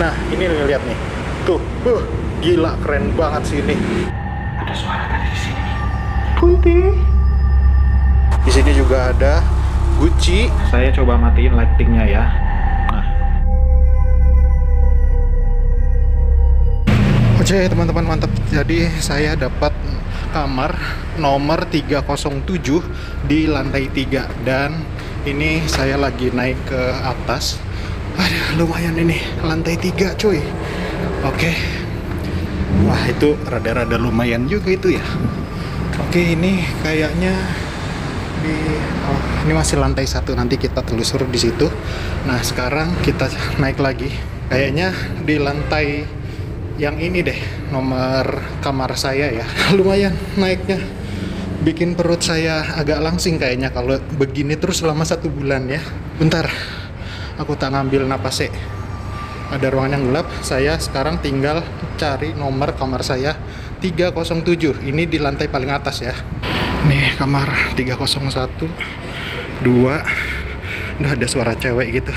Nah, ini nih, lihat nih. Tuh, gila keren banget sih ini. Ada suara tadi di sini. Kunti. Di sini juga ada Gucci. Saya coba matiin lightingnya ya. Nah. Oke, teman-teman, mantap. Jadi saya dapat kamar nomor 307 di lantai 3 dan ini saya lagi naik ke atas. Aduh, lumayan ini lantai 3 cuy. Oke. Wah, itu rada-rada lumayan juga itu ya. Oke, ini kayaknya ini masih lantai 1, nanti kita telusur di situ. Nah, sekarang kita naik lagi. Kayaknya di lantai yang ini deh, nomor kamar saya ya. Lumayan naiknya. Bikin perut saya agak langsing kayaknya kalau begini terus selama 1 bulan ya. Bentar, aku tak ngambil napas sih. Ada ruangan yang gelap. Saya sekarang tinggal cari nomor kamar saya 307. Ini di lantai paling atas ya. Nih kamar 301 2. Udah ada suara cewek gitu.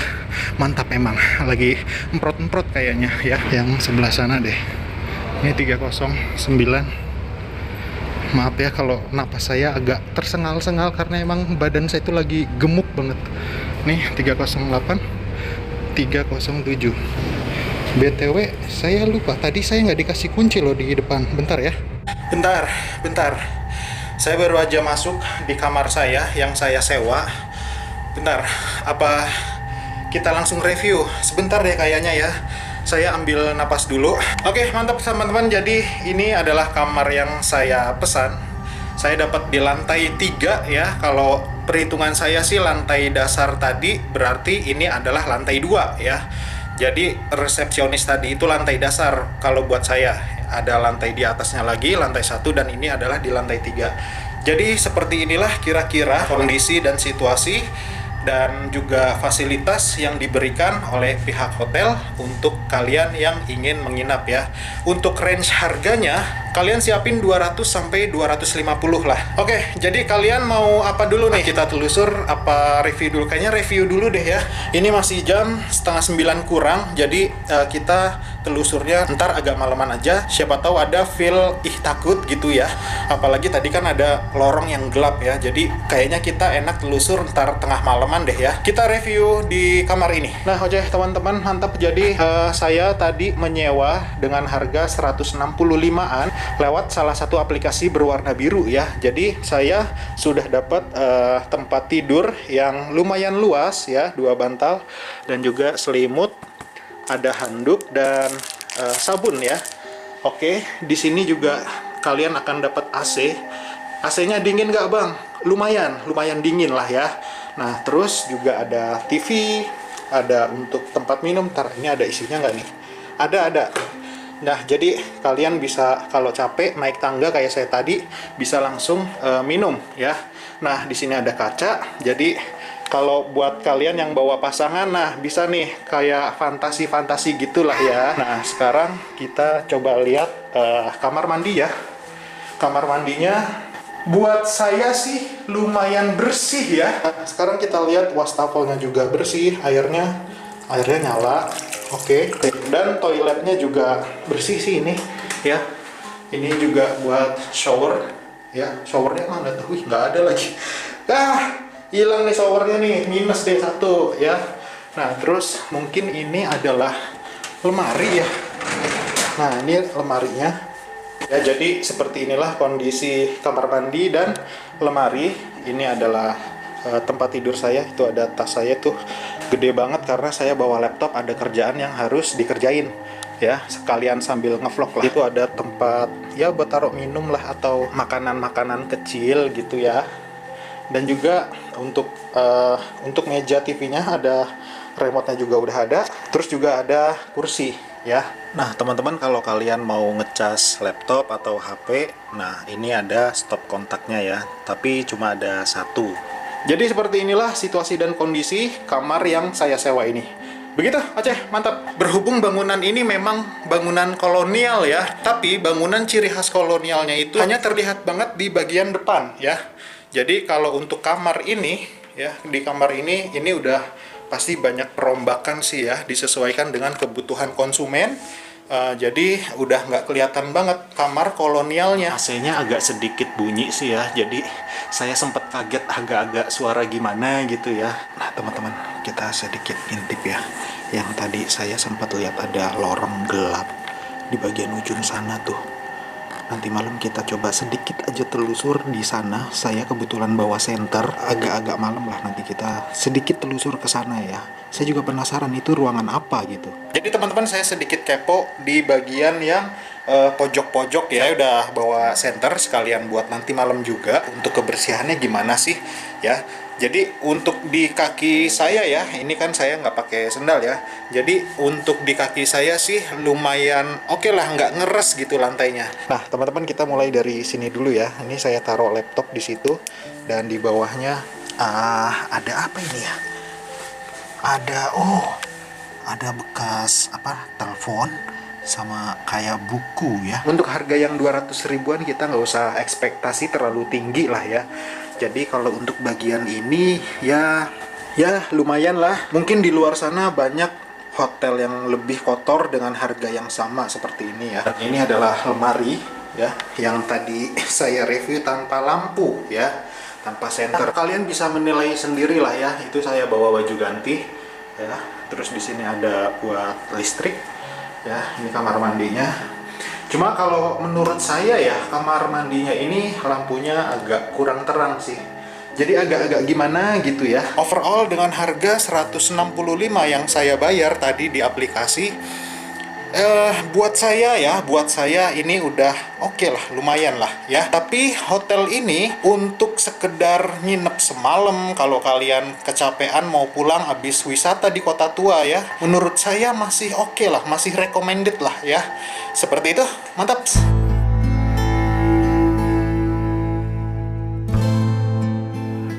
Mantap emang. Lagi emprot-emprot kayaknya ya. Yang sebelah sana deh. Ini 309. Maaf ya kalau napas saya agak tersengal-sengal karena emang badan saya itu lagi gemuk banget. Nih 308 307. BTW saya lupa tadi saya nggak dikasih kunci loh di depan. Bentar ya. Bentar. Saya baru aja masuk di kamar saya yang saya sewa. Bentar, apa kita langsung review? Sebentar deh kayaknya ya. Saya ambil napas dulu. Oke, mantap teman-teman. Jadi ini adalah kamar yang saya pesan. Saya dapat di lantai 3 ya. Kalau perhitungan saya sih lantai dasar tadi berarti ini adalah lantai 2 ya. Jadi resepsionis tadi itu lantai dasar kalau buat saya. Ada lantai di atasnya lagi, lantai 1, dan ini adalah di lantai 3. Jadi seperti inilah kira-kira kondisi dan situasi dan juga fasilitas yang diberikan oleh pihak hotel untuk kalian yang ingin menginap ya. Untuk range harganya kalian siapin 200 sampai 250 lah. Oke, jadi kalian mau apa dulu nih? Kita telusur apa review dulu? Kayaknya review dulu deh ya. Ini masih jam setengah 9 kurang, jadi kita telusurnya ntar agak malaman aja. Siapa tahu ada feel takut gitu ya. Apalagi tadi kan ada lorong yang gelap ya. Jadi kayaknya kita enak telusur ntar tengah malaman deh ya. Kita review di kamar ini. Nah, oke teman-teman, mantap. Jadi saya tadi menyewa dengan harga 165-an lewat salah satu aplikasi berwarna biru ya. Jadi saya sudah dapat tempat tidur yang lumayan luas ya, 2 bantal dan juga selimut, ada handuk dan sabun ya. Oke, di sini juga kalian akan dapat AC. AC-nya dingin nggak bang? Lumayan dingin lah ya. Nah, terus juga ada TV, ada untuk tempat minum. Ntar ini ada isinya nggak nih? Ada. Nah, jadi kalian bisa kalau capek naik tangga kayak saya tadi bisa langsung minum ya. Nah, di sini ada kaca. Jadi kalau buat kalian yang bawa pasangan, nah bisa nih kayak fantasi-fantasi gitulah ya. Nah, sekarang kita coba lihat kamar mandi ya. Kamar mandinya buat saya sih lumayan bersih ya. Sekarang kita lihat wastafelnya juga bersih, airnya nyala. Oke. Dan toiletnya juga bersih sih ini ya. Ini juga buat shower ya. Showernya mana tuh? Wih, nggak ada lagi. Hilang nih showernya nih, minus deh 1 ya. Nah, terus mungkin ini adalah lemari ya. Nah, ini lemarinya ya. Jadi seperti inilah kondisi kamar mandi dan lemari. Ini adalah tempat tidur saya. Itu ada tas saya tuh gede banget karena saya bawa laptop, ada kerjaan yang harus dikerjain ya, sekalian sambil ngevlog lah. Itu ada tempat ya buat taruh minum lah atau makanan-makanan kecil gitu ya. Dan juga untuk meja TV-nya ada remote-nya juga udah ada. Terus juga ada kursi ya. Nah, teman-teman, kalau kalian mau ngecas laptop atau HP, nah ini ada stop kontaknya ya. Tapi cuma ada 1. Jadi seperti inilah situasi dan kondisi kamar yang saya sewa ini. Begitu, Aceh, mantap. Berhubung bangunan ini memang bangunan kolonial ya, tapi bangunan ciri khas kolonialnya itu hanya terlihat banget di bagian depan ya. Jadi kalau untuk kamar ini ya, di kamar ini udah pasti banyak perombakan sih ya, disesuaikan dengan kebutuhan konsumen. Jadi udah nggak kelihatan banget kamar kolonialnya. AC-nya agak sedikit bunyi sih ya, jadi saya sempat kaget agak-agak suara gimana gitu ya. Nah teman-teman, kita sedikit intip ya. Yang tadi saya sempat lihat ada lorong gelap di bagian ujung sana tuh. Nanti malam kita coba sedikit aja telusur di sana. Saya kebetulan bawa senter, agak-agak malam lah, nanti kita sedikit telusur ke sana ya. Saya juga penasaran itu ruangan apa gitu. Jadi teman-teman, saya sedikit kepo di bagian yang pojok-pojok ya. Saya udah bawa senter sekalian buat nanti malam juga untuk kebersihannya gimana sih ya. Jadi untuk di kaki saya ya, ini kan saya nggak pakai sendal ya. Jadi untuk di kaki saya sih lumayan oke lah, nggak ngeres gitu lantainya. Nah teman-teman, kita mulai dari sini dulu ya. Ini saya taruh laptop di situ dan di bawahnya ada apa ini ya? Ada bekas telepon sama kayak buku ya. Untuk harga yang 200 ribuan kita nggak usah ekspektasi terlalu tinggi lah ya. Jadi kalau untuk bagian ini ya lumayan lah. Mungkin di luar sana banyak hotel yang lebih kotor dengan harga yang sama seperti ini ya. Dan ini adalah lemari ya, yang tadi saya review tanpa lampu ya, tanpa senter. Kalian bisa menilai sendiri lah ya. Itu saya bawa baju ganti ya. Terus di sini ada buat listrik ya. Ini kamar mandinya. Cuma kalau menurut saya ya, kamar mandinya ini lampunya agak kurang terang sih. Jadi agak-agak gimana gitu ya. Overall dengan harga 165 yang saya bayar tadi di aplikasi, buat saya ini udah oke lah, lumayan lah ya. Tapi hotel ini untuk sekedar nginep semalam, kalau kalian kecapean mau pulang habis wisata di kota tua ya, menurut saya masih oke lah, masih recommended lah ya. Seperti itu, mantap.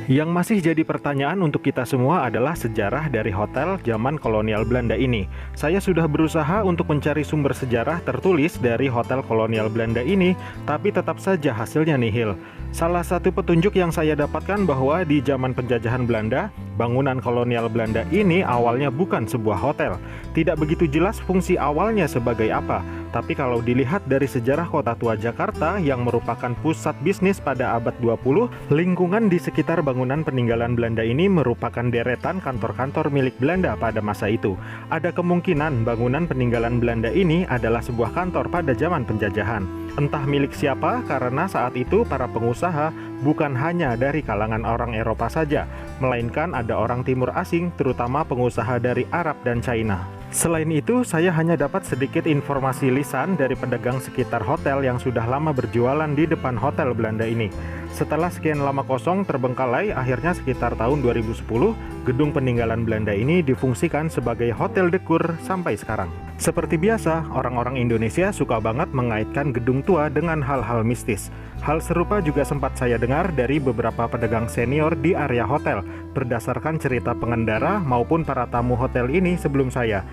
Yang masih jadi pertanyaan untuk kita semua adalah sejarah dari hotel zaman kolonial Belanda ini. Saya sudah berusaha untuk mencari sumber sejarah tertulis dari hotel kolonial Belanda ini, tapi tetap saja hasilnya nihil. Salah satu petunjuk yang saya dapatkan bahwa di zaman penjajahan Belanda, bangunan kolonial Belanda ini awalnya bukan sebuah hotel. Tidak begitu jelas fungsi awalnya sebagai apa, tapi kalau dilihat dari sejarah kota tua Jakarta yang merupakan pusat bisnis pada abad 20, lingkungan di sekitar bangunan peninggalan Belanda ini merupakan deretan kantor-kantor milik Belanda pada masa itu. Ada kemungkinan bangunan peninggalan Belanda ini adalah sebuah kantor pada zaman penjajahan. Entah milik siapa, karena saat itu para pengusaha bukan hanya dari kalangan orang Eropa saja, melainkan ada orang timur asing, terutama pengusaha dari Arab dan China. Selain itu, saya hanya dapat sedikit informasi lisan dari pedagang sekitar hotel yang sudah lama berjualan di depan hotel Belanda ini. Setelah sekian lama kosong terbengkalai, akhirnya sekitar tahun 2010, gedung peninggalan Belanda ini difungsikan sebagai hotel dekur sampai sekarang. Seperti biasa, orang-orang Indonesia suka banget mengaitkan gedung tua dengan hal-hal mistis. Hal serupa juga sempat saya dengar dari beberapa pedagang senior di area hotel, berdasarkan cerita pengendara maupun para tamu hotel ini sebelum saya.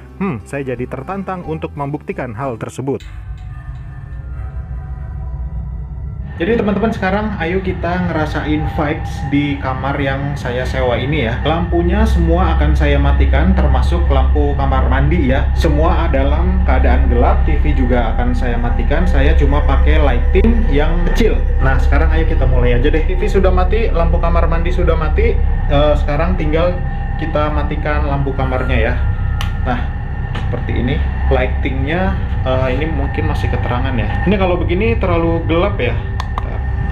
Saya jadi tertantang untuk membuktikan hal tersebut. Jadi teman-teman, sekarang ayo kita ngerasain vibes di kamar yang saya sewa ini ya. Lampunya semua akan saya matikan, termasuk lampu kamar mandi ya. Semua dalam keadaan gelap, TV juga akan saya matikan. Saya cuma pakai lighting yang kecil. Nah sekarang ayo kita mulai aja deh. TV sudah mati, lampu kamar mandi sudah mati. Sekarang tinggal kita matikan lampu kamarnya ya. Nah seperti ini, lightingnya ini mungkin masih keterangan ya. Ini kalau begini terlalu gelap ya.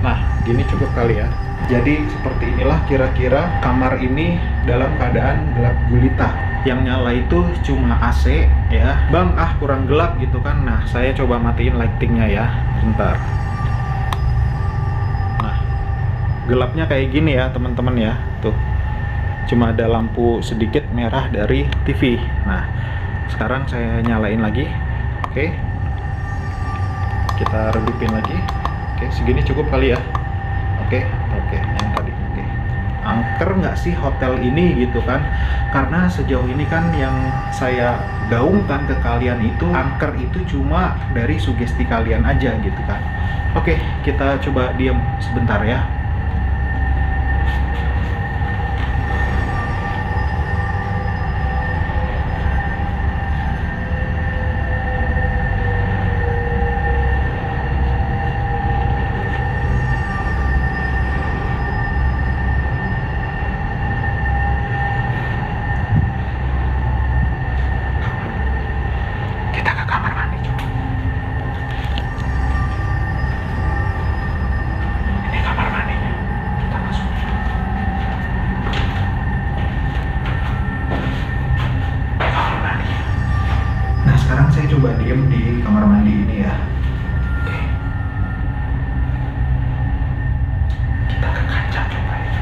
Nah, gini cukup kali ya. Jadi seperti inilah kira-kira kamar ini dalam keadaan gelap gulita. Yang nyala itu cuma AC ya. Bang, kurang gelap gitu kan. Nah, saya coba matiin lightingnya ya. Bentar. Nah, gelapnya kayak gini ya teman-teman ya. Tuh, cuma ada lampu sedikit merah dari TV. Nah, sekarang saya nyalain lagi. Oke. Kita redupin lagi. Oke, segini cukup kali ya. Oke, yang tadi. Oke. Angker nggak sih hotel ini gitu kan? Karena sejauh ini kan yang saya gaungkan ke kalian itu, angker itu cuma dari sugesti kalian aja gitu kan. Oke, kita coba diam sebentar ya. saya coba diem di kamar mandi ini ya. Oke. Kita ke kaca coba ya.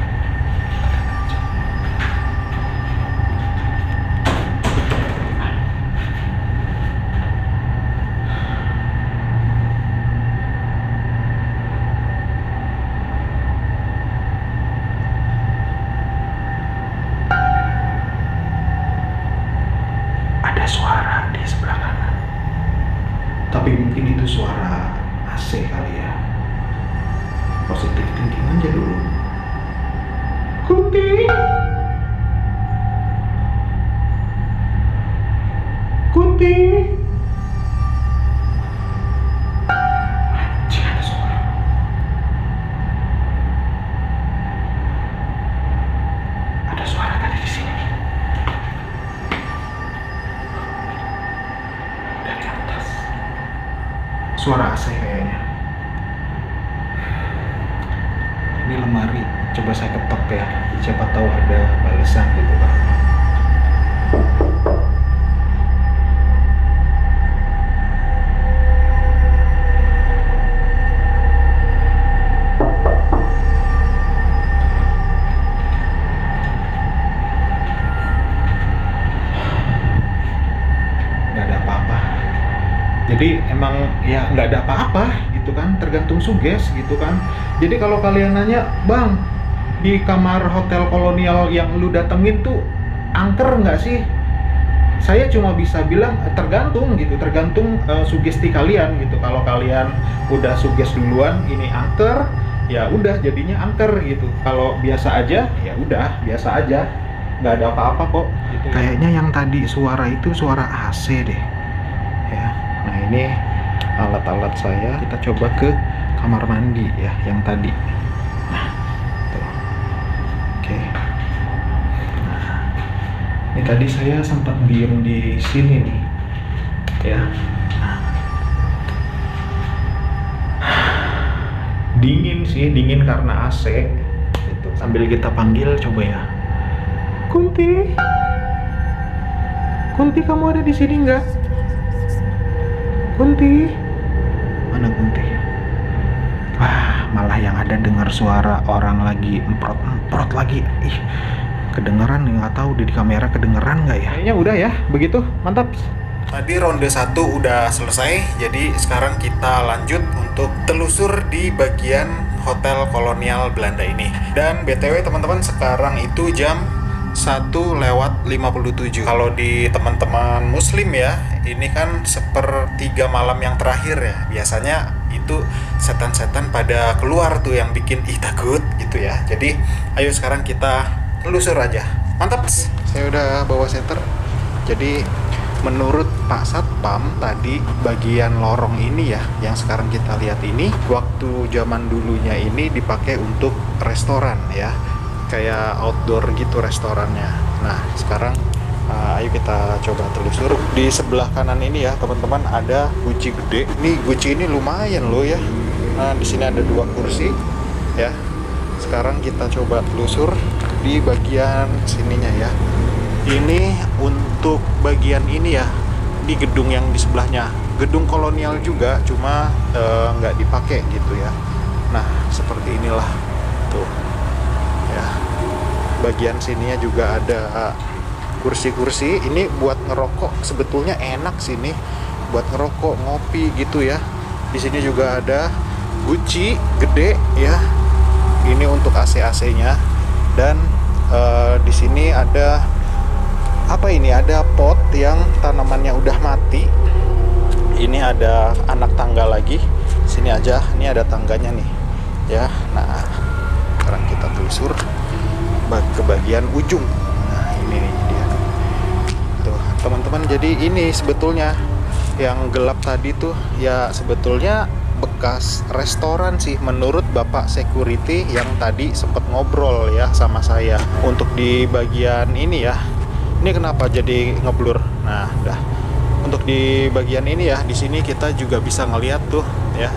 Ada suara di sebelah kanan. Tapi mungkin itu suara AC kali ya. Positif thinking aja dulu. Kunti. Kunti. Anjing, ada suara. Ada suara tadi di sini. Dari atas. Suara AC kayaknya. Ini lemari, coba saya ketok ya. Siapa tahu ada balasan gitu kan. Nggak ada apa-apa. Jadi emang ya nggak ada apa-apa gitu kan, tergantung suges gitu kan. Jadi kalau kalian nanya, Bang, di kamar hotel kolonial yang lu datengin tuh angker nggak sih? Saya cuma bisa bilang tergantung gitu, tergantung sugesti kalian gitu. Kalau kalian udah suges duluan ini angker, ya udah jadinya angker gitu. Kalau biasa aja, ya udah biasa aja, nggak ada apa-apa kok. Gitu. Kayaknya yang tadi suara itu suara AC deh. Ya, nah ini alat-alat saya. Kita coba ke kamar mandi ya, yang tadi. Nah, tuh. Oke. Ini tadi saya sempat diem di sini nih, ya. Dingin sih, dingin karena AC. Gitu. Sambil kita panggil, coba ya. Kunti, Kunti, kamu ada di sini nggak? Kunti, mana Kunti? Wah, malah yang ada dengar suara orang lagi emprot-emprot lagi. Ih. Kedengeran, nggak tahu di kamera kedengeran nggak ya? Kayaknya udah ya, begitu, mantap. Tadi ronde 1 udah selesai, jadi sekarang kita lanjut untuk telusur di bagian hotel kolonial Belanda ini. Dan BTW teman-teman, sekarang itu jam 1:57. Kalau di teman-teman muslim ya, ini kan 1/3 malam yang terakhir ya. Biasanya itu setan-setan pada keluar tuh yang bikin takut gitu ya. Jadi ayo sekarang kita telusur aja. Mantap. Saya udah bawa setter. Jadi menurut Pak Satpam tadi bagian lorong ini ya, yang sekarang kita lihat ini, waktu zaman dulunya ini dipakai untuk restoran ya, kayak outdoor gitu restorannya. Nah sekarang ayo kita coba telusur. Di sebelah kanan ini ya teman-teman ada guci gede. Ini guci ini lumayan loh ya. Nah di sini ada 2 kursi ya. Sekarang kita coba telusur di bagian sininya ya. Ini untuk bagian ini ya, di gedung yang di sebelahnya, gedung kolonial juga, cuma nggak dipakai gitu ya. Nah seperti inilah tuh ya. Bagian sininya juga ada kursi-kursi. Ini buat ngerokok, sebetulnya enak sini buat ngerokok, ngopi gitu ya. Di sini juga ada guci gede ya. Ini untuk AC-AC-nya. Dan di sini ada apa ini? Ada pot yang tanamannya udah mati. Ini ada anak tangga lagi. Sini aja, ini ada tangganya nih. Ya, nah sekarang kita telusur ke bagian ujung. Nah ini nih dia. Tuh teman-teman, jadi ini sebetulnya yang gelap tadi tuh ya sebetulnya bekas restoran sih menurut Bapak security yang tadi sempat ngobrol ya sama saya. Untuk di bagian ini ya, ini kenapa jadi ngeblur? Nah, udah. Untuk di bagian ini ya, di sini kita juga bisa ngelihat tuh ya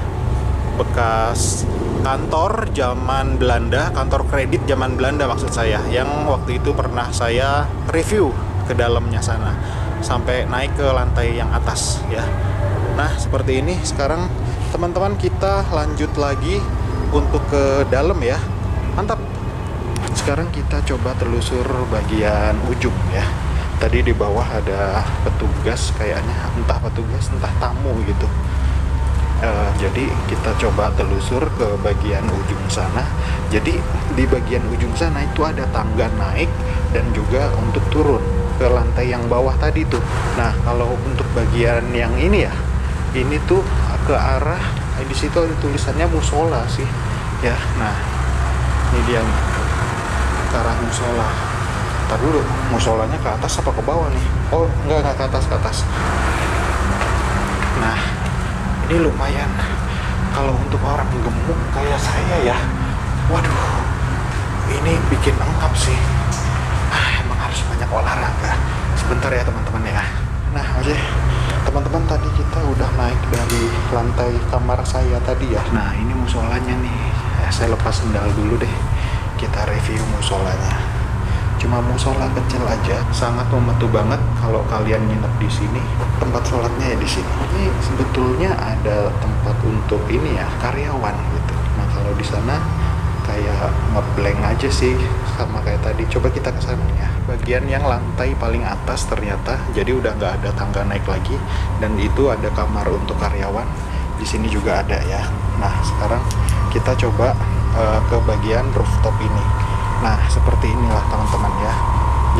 bekas kantor zaman Belanda, kantor kredit zaman Belanda maksud saya, yang waktu itu pernah saya review ke dalamnya sana. sampai naik ke lantai yang atas ya. Nah, seperti ini. Sekarang teman-teman kita lanjut lagi untuk ke dalam ya. Mantap. Sekarang kita coba telusur bagian ujung ya. Tadi di bawah ada petugas kayaknya, entah petugas entah tamu gitu. Jadi kita coba telusur ke bagian ujung sana. Jadi di bagian ujung sana itu ada tangga naik dan juga untuk turun ke lantai yang bawah tadi tuh. Nah, kalau untuk bagian yang ini ya, ini tuh ke arah, di situ ada tulisannya musola sih ya. Nah, ini dia ke arah musola. Ntar dulu, musolanya ke atas apa ke bawah nih? Oh, enggak ke atas, ke atas. Nah, ini lumayan. Kalau untuk orang gemuk kayak saya ya, waduh, ini bikin engap sih. Emang harus banyak olahraga. Sebentar ya teman-teman ya. Nah, oke. Teman-teman, tadi kita udah naik dari lantai kamar saya tadi ya. Nah, ini musolanya nih. Saya lepas sendal dulu deh. Kita review musolanya. Cuma musola kecil aja, sangat membantu banget kalau kalian nginep di sini. Tempat sholatnya ya di sini. Ini sebetulnya ada tempat untuk ini ya, karyawan gitu. Nah, kalau di sana kayak ngeblank aja sih, sama kayak tadi. Coba kita ke sana ya. Bagian yang lantai paling atas ternyata, jadi udah nggak ada tangga naik lagi, dan itu ada kamar untuk karyawan. Di sini juga ada ya. Nah, sekarang kita coba ke bagian rooftop ini. Nah, seperti inilah teman-teman ya.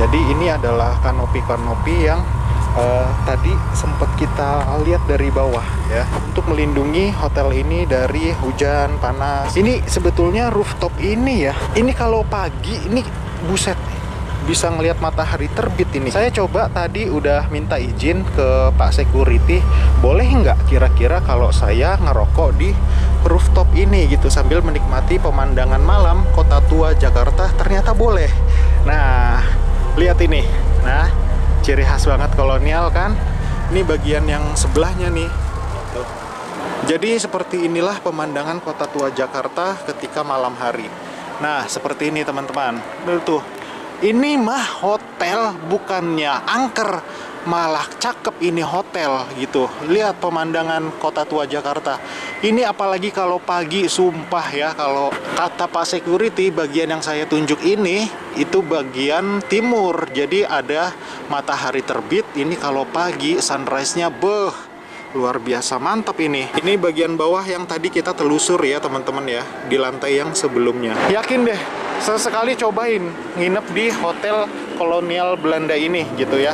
Jadi ini adalah kanopi-kanopi yang tadi sempat kita lihat dari bawah ya, untuk melindungi hotel ini dari hujan, panas. Ini sebetulnya rooftop ini ya, ini kalau pagi ini buset, bisa ngelihat matahari terbit ini. Saya coba tadi udah minta izin ke Pak Security, boleh nggak kira-kira kalau saya ngerokok di rooftop ini gitu sambil menikmati pemandangan malam Kota Tua Jakarta. Ternyata boleh. Nah, lihat ini. Nah, ciri khas banget kolonial kan. Ini bagian yang sebelahnya nih. Tuh. Jadi seperti inilah pemandangan Kota Tua Jakarta ketika malam hari. Nah, seperti ini teman-teman. Tuh. Ini mah hotel, bukannya angker, malah cakep ini hotel gitu. Lihat pemandangan Kota Tua Jakarta. Ini apalagi kalau pagi, sumpah ya, kalau kata Pak Security, bagian yang saya tunjuk ini itu bagian timur. Jadi ada matahari terbit. Ini kalau pagi sunrise-nya luar biasa, mantap ini. Ini bagian bawah yang tadi kita telusur ya teman-teman ya, di lantai yang sebelumnya. Yakin deh, sesekali cobain nginep di hotel kolonial Belanda ini gitu ya.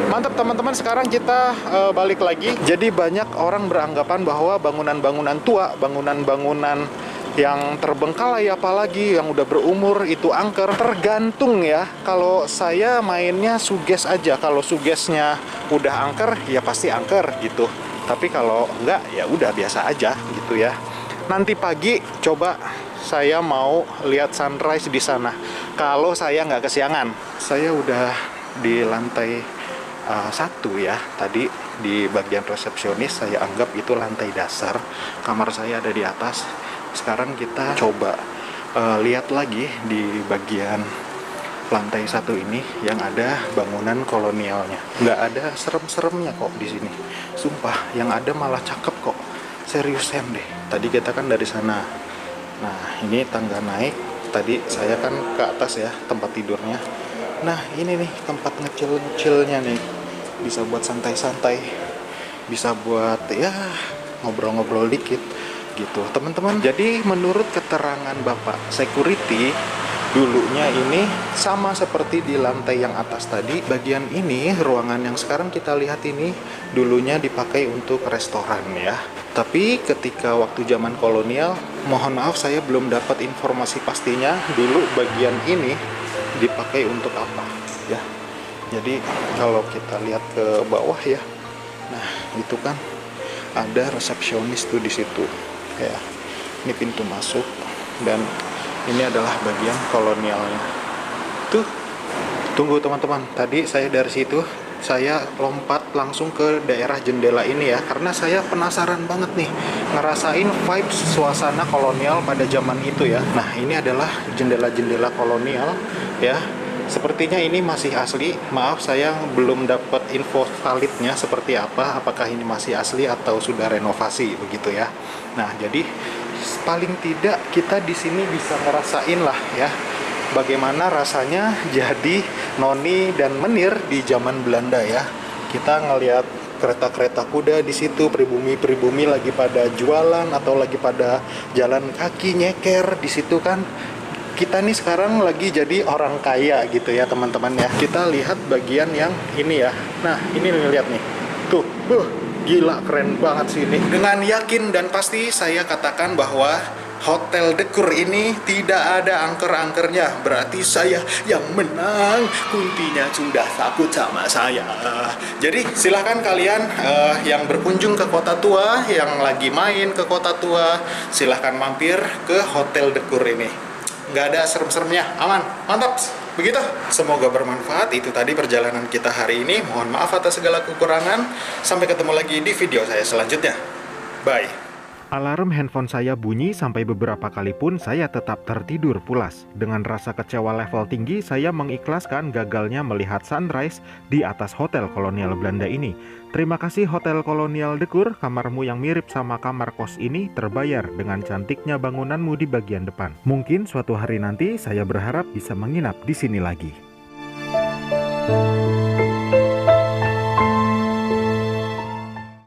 Mantap teman-teman. Sekarang kita balik lagi. Jadi banyak orang beranggapan bahwa bangunan-bangunan tua, bangunan-bangunan yang terbengkalai apalagi yang udah berumur itu angker. Tergantung ya. Kalau saya mainnya suges aja. Kalau sugesnya udah angker ya pasti angker gitu. Tapi kalau enggak ya udah biasa aja gitu ya. Nanti pagi coba saya mau lihat sunrise di sana. Kalau saya nggak kesiangan. Saya udah di lantai 1 ya. Tadi di bagian resepsionis saya anggap itu lantai dasar. Kamar saya ada di atas. Sekarang kita coba lihat lagi di bagian lantai 1 ini yang ada bangunan kolonialnya. Nggak ada serem-seremnya kok di sini. Sumpah, yang ada malah cakep kok. Seriusan deh. Tadi kita kan dari sana. Nah, ini tangga naik. Tadi saya kan ke atas ya, tempat tidurnya. Nah, ini nih tempat ngecil-ngecilnya nih. Bisa buat santai-santai. Bisa buat ya ngobrol-ngobrol dikit gitu, teman-teman. Jadi menurut keterangan Bapak Security, dulunya ini sama seperti di lantai yang atas tadi. Bagian ini, ruangan yang sekarang kita lihat ini, dulunya dipakai untuk restoran ya. Tapi ketika waktu zaman kolonial, mohon maaf saya belum dapat informasi pastinya dulu bagian ini dipakai untuk apa ya. Jadi kalau kita lihat ke bawah ya, nah itu kan ada resepsionis tuh di situ ya. Ini pintu masuk dan ini adalah bagian kolonialnya. Tuh, tunggu teman-teman. Tadi saya dari situ, saya lompat langsung ke daerah jendela ini ya. Karena saya penasaran banget nih, ngerasain vibes suasana kolonial pada zaman itu ya. Nah, ini adalah jendela-jendela kolonial ya. Sepertinya ini masih asli. Maaf, saya belum dapat info validnya seperti apa. Apakah ini masih asli atau sudah renovasi begitu ya. Nah, jadi paling tidak kita di sini bisa ngerasain lah ya, bagaimana rasanya jadi noni dan menir di zaman Belanda ya. Kita ngelihat kereta-kereta kuda di situ, pribumi-pribumi lagi pada jualan atau lagi pada jalan kaki nyeker di situ kan. Kita nih sekarang lagi jadi orang kaya gitu ya teman-teman ya. Kita lihat bagian yang ini ya. Nah, ini lihat nih. Tuh, gila keren banget sih ini. Dengan yakin dan pasti saya katakan bahwa Hotel De Keur ini tidak ada angker-angkernya. Berarti saya yang menang. Kuntinya sudah takut sama saya. Jadi silahkan kalian yang berkunjung ke Kota Tua, yang lagi main ke Kota Tua, silahkan mampir ke Hotel De Keur ini. Nggak ada serem-seremnya, aman, mantap. Begitu, semoga bermanfaat. Itu tadi perjalanan kita hari ini. Mohon maaf atas segala kekurangan. Sampai ketemu lagi di video saya selanjutnya. Bye. Alarm handphone saya bunyi sampai beberapa kali pun saya tetap tertidur pulas. Dengan rasa kecewa level tinggi, saya mengikhlaskan gagalnya melihat sunrise di atas Hotel Kolonial Belanda ini. Terima kasih Hotel Kolonial De Keur, kamarmu yang mirip sama kamar kos ini terbayar dengan cantiknya bangunanmu di bagian depan. Mungkin suatu hari nanti saya berharap bisa menginap di sini lagi.